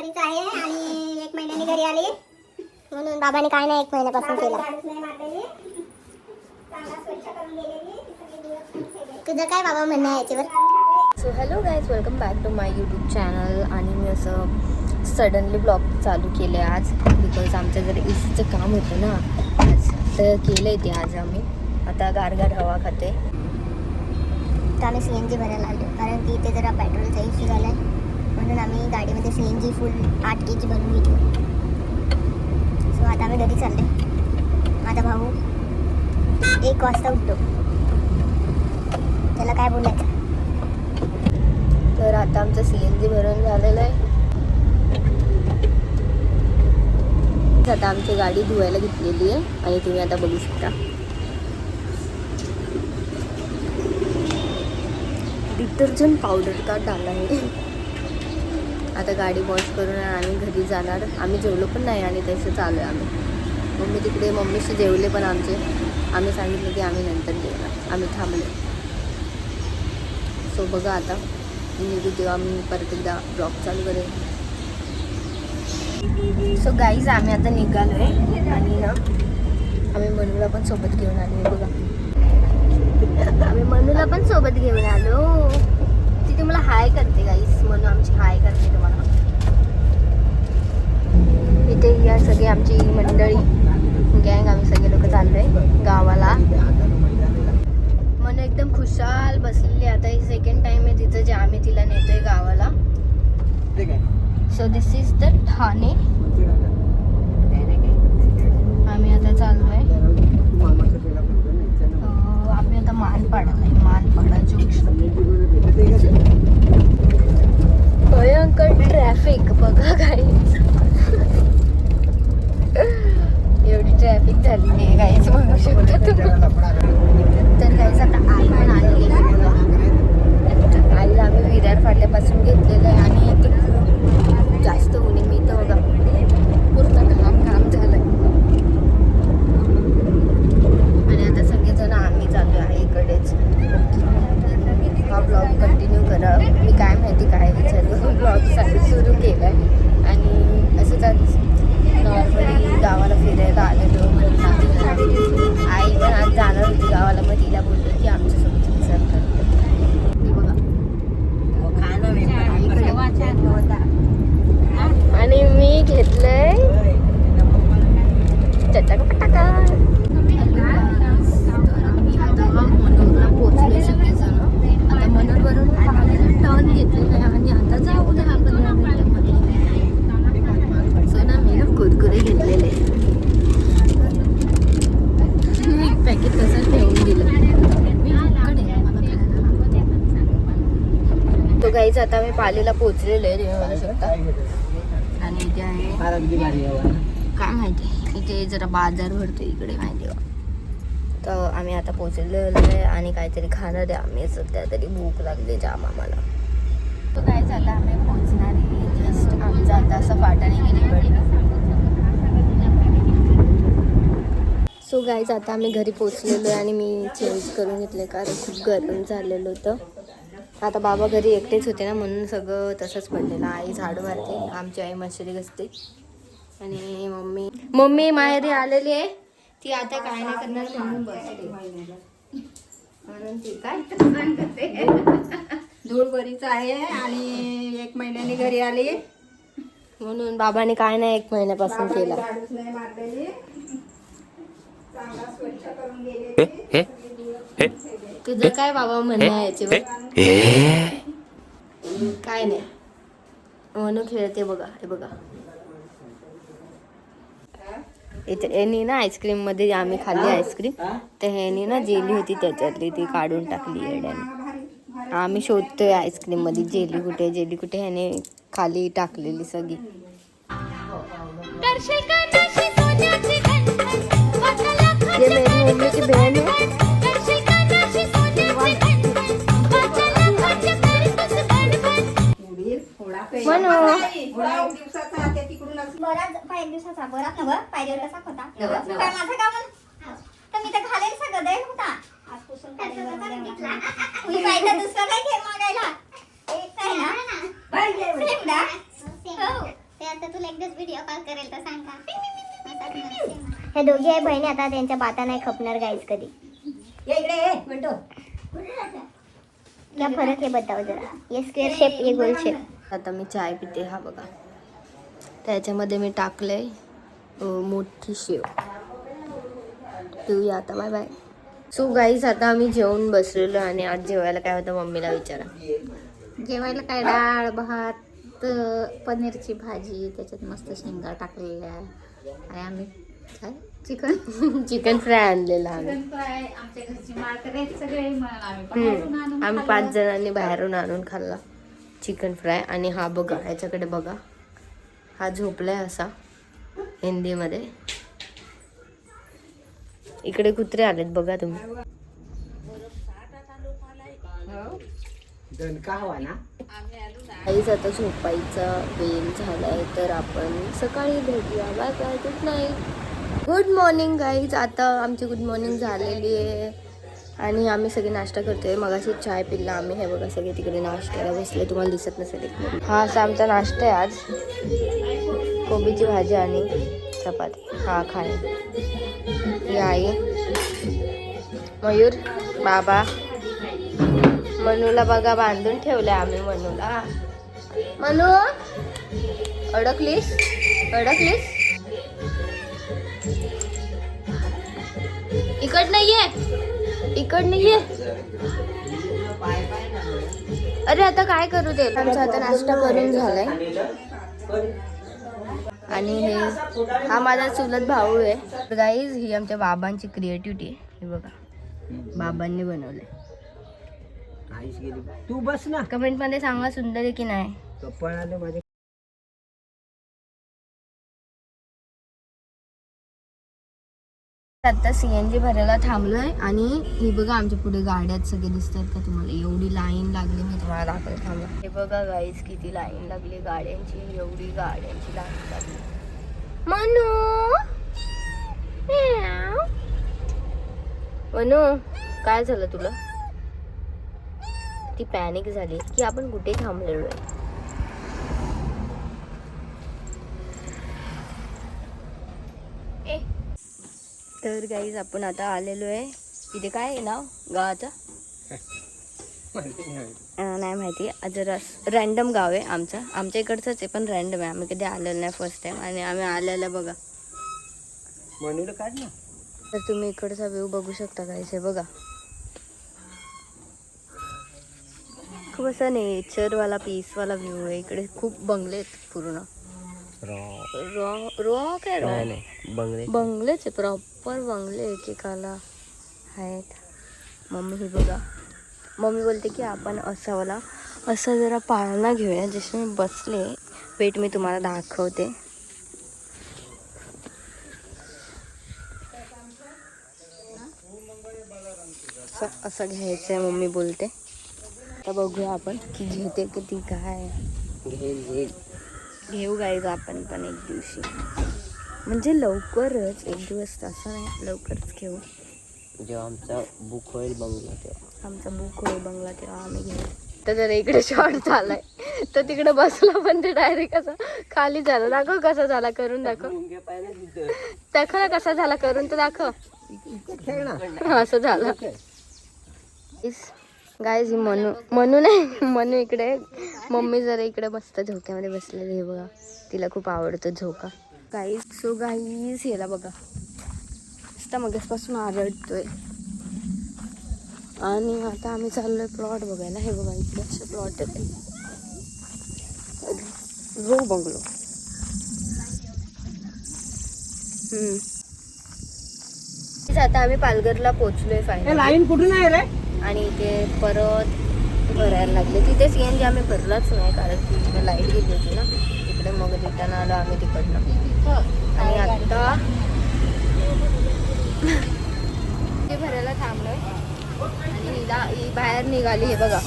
बरीच आहे आणि 1 महिन्याने घरी आली म्हणून बाबाने काय नाही 1 महिन्यापासून केलं. तुझं काय बाबा म्हणणं आहे याच्यावर? So hello guys, welcome back to my YouTube channel. आणि मी असं सडनली ब्लॉग चालू केले आज बिकॉज आमचं जर एसीचं काम होतं ना आज, तर केलं आहे ते आज आम्ही. आता गारगार हवा खाते. तर आम्ही CNG भरायला आलो कारण की इथे जरा पेट्रोलचा इश्यू झाला आहे म्हणून आम्ही गाडीमध्ये CNG फुल 8 kg भरून घेतलं. सो आता आम्ही घरी चाललो. माझा भाऊ 1 वाजता उठतो, त्याला काय बोलायचं. तर आता आमचं CNG भरून झालेलं आहे. आता आमची गाडी धुवायला घेतलेली आहे आणि तुम्ही आता बघू शकता डिटर्जंट पावडर का डाला आहे. आता गाडी वॉश करून आम्ही घरी जाणार. आम्ही जेवलो पण नाही आणि तसं चालू आहे आम्ही. मम्मी तिकडे मम्मीशी जेवले पण आमचे. आम्ही सांगितलं की आम्ही नंतर जेवणार, आम्ही थांबले. सो बघा आता निघू तेव्हा आम्ही परत एकदा ब्लॉग चालू करेल. सो गाईज आम्ही आता निघालो आहे आणि ना आम्ही मनूला पण सोबत घेऊन आलो. बघा आम्ही मनूला पण सोबत घेऊन आलो. ती तुम्हाला हाय करते गाईस. मनू आमची हाय करते तुम्हाला. इथे या सगळी आमची मंडळी गँग, आम्ही सगळे लोक चाललो आहे गावाला. मनू एकदम खुशाल बसलेली. आता ही सेकंड टाइम आहे तिचं जे आम्ही तिला नेतोय गावाला. So this is the Thane. आम्ही आता चाललो आहे. आम्ही आता मानपाडाला आहे. मानपाडा जंक्शन. भयंकर ट्रॅफिक बघा गाईज. एवढी ट्रॅफिक झालेली आहे गाईज, म्हणू शकतो तुम्ही. तर गाईज आता आई पण आलेली आहे. आईला आम्ही विरार फाट्यापासून घेतलेलं आहे आणि इथे खूप जास्त ऊन आहे. मी तर बघा पूर्ण घाम झालंय. आणि आता सगळेजण आम्ही चालू आहे इकडेच. हा ब्लॉग कंटिन्यू करा. मी काय माहिती काय विचारलं ब्लॉगसाठी सुरू केलं आहे. आणि असंच आज नॉर्मली गावाला फिरायला आलेलो. आई पण आज जाणार होती गावाला, मग तिला बोललो की आमच्यासोबत विचारतात. आणि मी घेतलंय चटक पटाका. आम्ही आता मनोरला पोहोचले सगळेजण. आता मनोरवरून टर्न घेतलेला आहे आणि आता जाऊ दे 15 मिनिटांमध्ये. सो ना मी ना कुरकुरे घेतलेले. मी एक पॅकेट तसंच ठेवून दिलं. मी फुकट आहे मला खायला. तो गाईच आता मी पालीला पोहोचलेलो आहे, तुम्ही बघू शकता. आणि इथे आहे काय माहिती, इथे जरा बाजार भरतो इकडे माहिती आहे. तर आम्ही आता पोहोचलेलो आहे आणि काहीतरी खाणार आहे आम्ही. सध्या तरी भूक लागली जाम आम्हाला. तो काय झालं, आम्ही पोहोचणार आहे जस्ट. आमचा आता असं फाटाने गेली. सो गाईज आता आम्ही घरी पोहोचलेलो आहे आणि मी चेंज करून घेतले कारण खूप गरम झालेलं होतं. आता बाबा घरी एकटेच होते ना म्हणून सगळं तसंच पडलेलं. आई झाडू मारते, आमची आई मशरी घसते आणि मम्मी माहेरी आलेली आहे. ती आता काय नाही करणार म्हणून बसली. म्हणून ती काय सांगते धूळ बरीच आहे आणि 1 महिन्याने घरी आली म्हणून बाबाने काय नाही 1 महिन्यापासून केला. झाडूच नाही मारलेली, चांगला स्वच्छ करून गेले. तुझं काय बाबा म्हणणं आहे याच्यावर? काय नाही म्हणून खेळते. बघा हे बघा इथे यांनी ना आईस्क्रीम मध्ये आम्ही खाल्ली आईस्क्रीम, तर ह्यानी ना जेली होती त्याच्यातली ती काढून टाकली येड्याने. आम्ही शोधतोय आईस्क्रीम मध्ये जेली कुठे ह्याने खाली टाकलेली सगळी. ये मेरी मम्मी की बहन है. म्हणून एक दिवसाचा बराच नव पायरीवर कसा होता काय माझा का तर मी तर घालेल सगळं दे होता. आजपासून मी पाहिजे दुसरं काय खेळ मागायला एक आहे ना हो ते आता तुला एकदाच व्हिडिओ कॉल करेल तर सांग हे दोघी आहे बहिणी आता त्यांच्या बाता नाही खपणार गाईज कधी. क्या फरक है बताओ जरा. ये स्क्वेअर शेप ये गोल शेप. आता मी चाय पिते. हा बघा त्याच्यामध्ये मी टाकलंय मोठी शेव. पिऊया आता. Bye bye. सो गाईज आता आम्ही जेवून बसलेलो आणि आज जेवायला काय होतं मम्मीला विचारा. जेवायला काय डाळ भात पनीरची भाजी त्याच्यात मस्त शेंगा टाकलेल्या आणि आम्ही काय चिकन फ्राय आणलेला आम्ही. चिकन फ्राय आमच्या घरची माळकरी आहेत सगळे म्हणून आम्ही बाहेरून आणून आम्ही खाल्लं. 5 जणांनी बाहेरून आणून खाल्ला चिकन फ्राय. आणि हा बघा याच्याकडे बघा हा झोपलाय असा हिंदीमध्ये. इकडे कुत्रे आलेत बघा तुम्ही. काहीच आता झोपायचा वेळ झालाय तर आपण सकाळी भेटूया. Bye bye. Good night. Good morning guys. आता आमची गुड मॉर्निंग झालेली आहे आणि आम्ही सगळे नाश्ता करतोय. मगाशी चाय पिल्ला आम्ही. हे बघा सगळे तिकडे नाश्त्याला बसले. तुम्हाला दिसत नसेल इकडे. हा असा आमचा नाश्ता आहे आज. कोबीची भाजी आणि चपाती. हा खाय. ही आई, मयूर, बाबा, मनूला बघा बांधून ठेवलंय आम्ही. मनूला. मनू अडकलीस अडकलीस. इकड नाहीये इकड नाहीये. अरे आता काय करू दे. आमचा आता नाश्ता करून झालाय आणि हे हा माझा चुलत भाऊ आहे. गाईज ही आमच्या बाबांची क्रिएटिव्हिटी आहे. हे बघा बाबांनी बनवलंय. तू बस ना. कमेंट मध्ये सांगा सुंदर आहे की नाही. माझे आता CNG भरायला थांबलोय आणि ही बघा आमच्या पुढे गाड्यात सगळे दिसतात का तुम्हाला. एवढी लाईन लागली. मी तुम्हाला दाखवते थांबा. हे बघा गाईज किती लाईन लागली गाड्यांची. एवढी गाड्यांची लाईन लागली. मनू मनू काय झालं तुला. ती पॅनिक झाली की आपण कुठे थांबलेलो आहे. तर गाईज आपण आता आलेलो आहे. इथे काय आहे नाव गावाचं नाही माहिती. जरा रॅन्डम गाव आहे आमचं. आमच्या इकडचंच आहे पण रॅन्डम आहे. आम्ही कधी आलेलो नाही फर्स्ट टाइम. आणि आम्ही आलेलं बघा. मनूला काढ ना. तर तुम्ही इकडचा व्ह्यू बघू शकता गाईज. हे बघा खूप असा नेचरवाला पीसवाला व्ह्यू आहे. इकडे खूप बंगले आहेत पूर्ण. रॉ काय रॉ बंगलेच आहे. प्रॉपर बंगले एकेकाला आहेत. मम्मी ही बघा. मम्मी बोलते की आपण असावाला असं जरा पाळणा घेऊया. जसे मी बसले वेट मी तुम्हाला दाखवते. असं घ्यायचं आहे मम्मी बोलते. आता बघूया आपण की घेते की ती काय. घेऊ गाईज आपण पण एक दिवशी. म्हणजे लवकरच. एक दिवस असं नाही लवकरच घेऊ. जेव्हा आमचा बुक होईल बंगला तेव्हा. आमचा बुक होईल बंगला तेव्हा आम्ही घेऊ. तर जर इकडे शॉर्ट झालाय तर तिकडे बसला पण ते डायरेक्ट असं खाली झालं. दाखव कसा झाला करून दाखव. दाखव ना कसा झाला करून तर दाखव. असं झालं गाईज. मनू नाही मनू इकडे. मम्मी जरा इकडे मस्त झोक्यामध्ये बसलेली. हे बघा तिला खूप आवडतो झोका. गाईज सो गाईज याला बघा नुसता मगासपासून आरडतोय. आणि आता आम्ही चाललोय प्लॉट बघायला. हे बघा इकडे असे प्लॉट आहेत. Row bungalow. आता आम्ही पालघरला पोहोचलोय फायनली. लाईन कुठून आहे रे. आणि इथे परत भरायला लागले. तिथे CNG आम्ही भरलाच नाही कारण की लाईट गेली होती ना तिकडे. मग रिटर्न आलो आम्ही तिकडनं. आणि आता ते भरायला थांबलोय आणि ही बाहेर निघाली. हे बघा.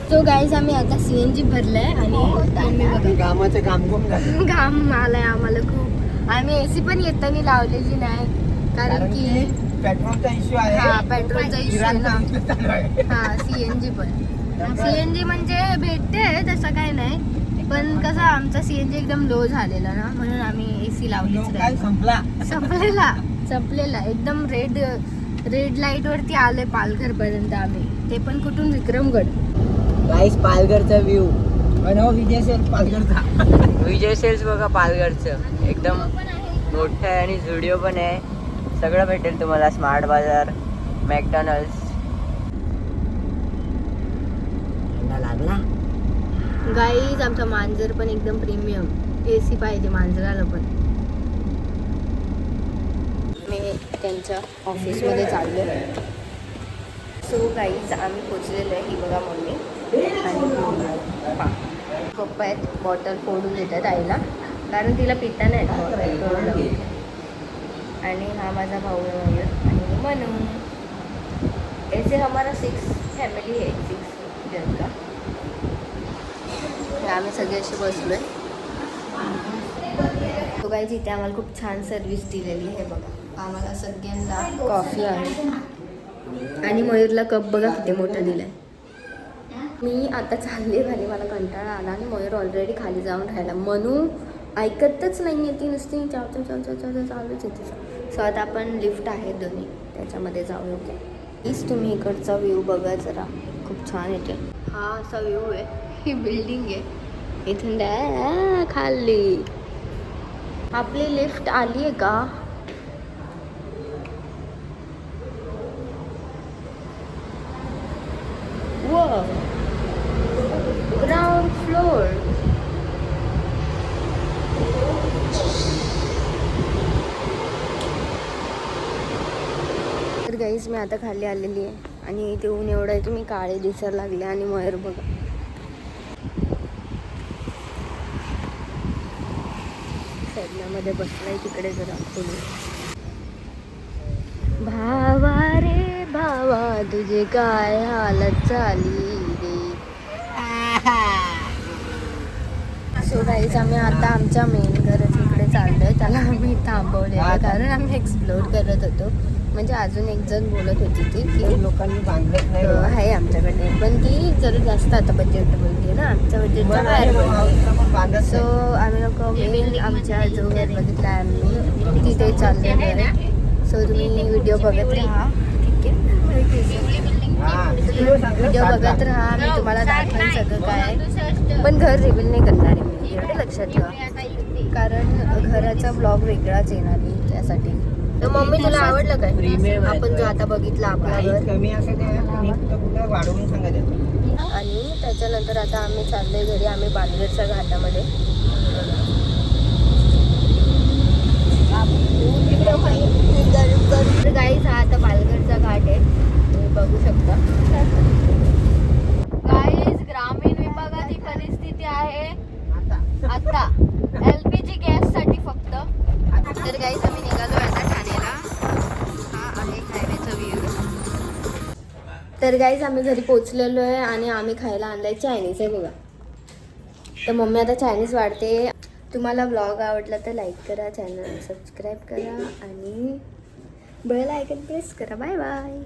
सो गाईज आम्ही आता CNG भरलाय आणि कामाचं घाम आलाय आम्हाला खूप. आम्ही AC पण येताना लावलेली नाही कारण की पेट्रोलचा इश्यू आहे. हा पेट्रोलचा इश्यू आहे ना. हा CNG पण सीएनजी म्हणजे भेटते तसं काही नाही, पण कसं आमचा सीएनजी एकदम लो झालेला ना, म्हणून आम्ही एसी लावलीच नाही. संपलेला एकदम रेड लाईट वरती आलोय पालघर पर्यंत आम्ही, ते पण कुठून, विक्रमगड. गाईस पालघरचा व्ह्यू विजय सेल्स पालघरचा. विजय सेल्स बघा पालघरचं एकदम मोठं आहे आणि स्टुडिओ पण आहे. सगळं भेटेल तुम्हाला, स्मार्ट बाजार, मॅकडॉनल्ड्स. लागला गाईज आमचा मांजर पण एकदम प्रीमियम, एसी पाहिजे मांजराला पण. मी त्यांच्या ऑफिसमध्ये चाललो. सो गाईज आम्ही पोचलेलो आहे. ही बघा मम्मी आणि पप्पा आहेत, बॉटल फोडून देतात आईला, कारण तिला पिता नाही बॉटल. आणि हा माझा भाऊ आहे आणि म्हणून ऐसे हमारा 6 फॅमिली आहे, 6 जन का. आम्ही सगळे असे बसलो आहे. तो गाईज इथे आम्हाला खूप छान सर्विस दिलेली आहे बघा. आम्हाला सगळ्यांना कॉफी आहे आणि मयूरला कप बघा किती मोठा दिला आहे. मी आता चालले खाली, मला कंटाळा आला आणि मयूर ऑलरेडी खाली जाऊन राहिला. म्हणून ऐकतच नाही आहे ती, नुसती चाव चालूच येते. सो आता आपण लिफ्ट आहे दोन्ही, त्याच्यामध्ये जाऊ. ओके प्लीज तुम्ही इकडचा व्ह्यू बघा जरा, खूप छान येते. हा असा व्ह्यू आहे, ही बिल्डिंग आहे इथून खाली. आपली लिफ्ट आली आहे का? Ground floor. तर गाईज मी आता खाली आलेली आहे आणि इथे ऊन एवढं आहे की मी काळे दिसायला लागले. आणि मयूर बघा सदनामध्ये बसलाय तिकडे जरा खोली. भावा रे भावा तुझे काय हालत झाली रे. सो गाईज आम्ही आता आमच्या मेन घराच्या इकडे चाललोय. त्याला आम्ही थांबवलेलं कारण आम्ही एक्सप्लोर करत होतो. म्हणजे अजून एक जण बोलत होती ती की लोकांनी बांधत नाही आहे आमच्याकडे, पण ती जरा जास्त आता बजेट बोलते ना, आमच्या बजेटच्या बाहेर बोलते. सो आम्ही लोक आमच्या जो घर बघितला आहे आम्ही तिथे चाललेलो आहे. सो तुम्ही व्हिडिओ बघत राहा, ठीक आहे? व्हिडिओ बघत राहा, मी तुम्हाला दाखवेन सगळं काय, पण घर रिव्हील नाही करणार आहे मी, एवढं लक्षात ठेवा, कारण घराचा ब्लॉग वेगळाच येणार आहे त्यासाठी. तर मम्मी तुला आवडलं काय आपण जो आता बघितला आपला घर? कमी असं कुठं वाढवून सांगायचं. आणि त्याच्यानंतर आता आम्ही चाललोय घरी. आम्ही पालघरच्या घाटामध्ये. तर गाईज हा आता पालघरचा घाट आहे, तुम्ही बघू शकता. गाईज ग्रामीण विभागात ही परिस्थिती आहे आता LPG गॅस साठी फक्त. तर गाईज आम्ही निघालो आता ठाण्याला. हा आहे हायवेचा व्ह्यू. तर गाईज आम्ही घरी पोचलेलो आहे आणि आम्ही खायला आणलाय चायनीज आहे बघा. तर मम्मी आता चायनीज वाढते. तुम्हाला ब्लॉग आवडला तर लाईक करा, चॅनल सबस्क्राईब करा आणि बेल आयकॉन प्रेस करा. Bye bye.